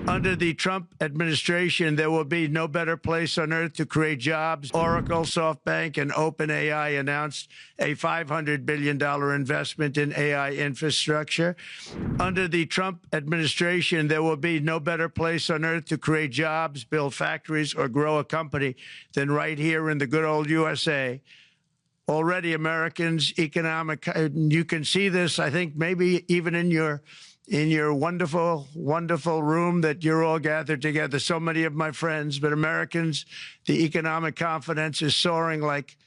Under the Trump administration, there will be no better place on earth to create jobs. Oracle, SoftBank, and OpenAI announced a $500 billion investment in AI infrastructure. Under the Trump administration, there will be no better place on earth to create jobs, build factories, or grow a company than right here in the good old USA. Already Americans' economic, you can see this, I think, maybe even in your wonderful, wonderful room that you're all gathered together. So many of my friends, but Americans, the economic confidence is soaring like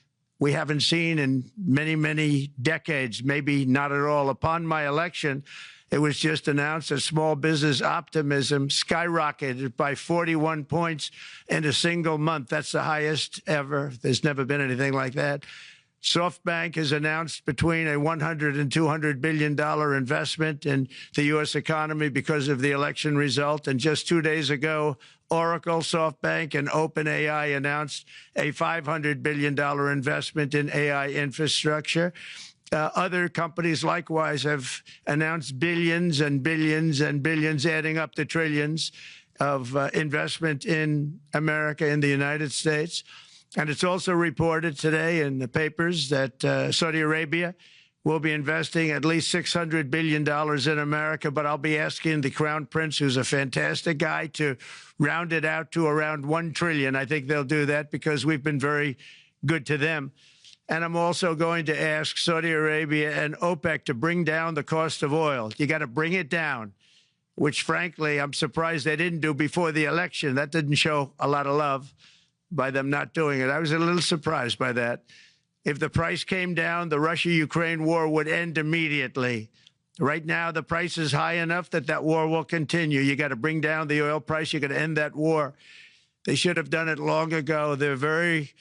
we haven't seen in many, many decades, maybe not at all. Upon my election, it was just announced that small business optimism skyrocketed by 41 points in a single month. That's the highest ever. There's never been anything like that. SoftBank has announced between a $100 and $200 billion investment in the U.S. economy because of the election result. And just 2 days ago, Oracle, SoftBank, and OpenAI announced a $500 billion investment in AI infrastructure. Other companies likewise have announced billions and billions and billions, adding up to trillions of investment in America, in the United States. And it's also reported today in the papers that Saudi Arabia will be investing at least $600 billion in America. But I'll be asking the Crown Prince, who's a fantastic guy, to round it out to around $1 trillion. I think they'll do that because we've been very good to them. And I'm also going to ask Saudi Arabia and OPEC to bring down the cost of oil. You got to bring it down, which, frankly, I'm surprised they didn't do before the election. That didn't show a lot of love by them not doing it. I was a little surprised by that. If the price came down, the Russia-Ukraine war would end immediately. Right now, the price is high enough that that war will continue. You got to bring down the oil price. You got to end that war. They should have done it long ago. They're very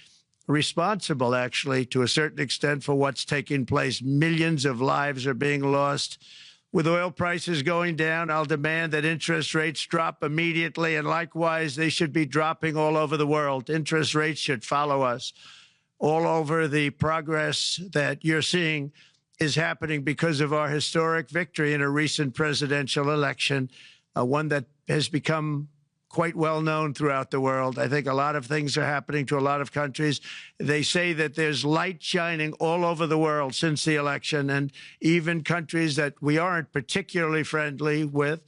responsible, actually, to a certain extent, for what's taking place. Millions of lives are being lost. With oil prices going down, I'll demand that interest rates drop immediately, and likewise, they should be dropping all over the world. Interest rates should follow us. All over, the progress that you're seeing is happening because of our historic victory in a recent presidential election, one that has become quite well known throughout the world. I think a lot of things are happening to a lot of countries. They say that there's light shining all over the world since the election, and even countries that we aren't particularly friendly with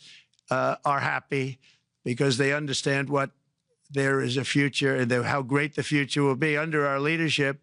are happy because they understand what there is a future and how great the future will be under our leadership.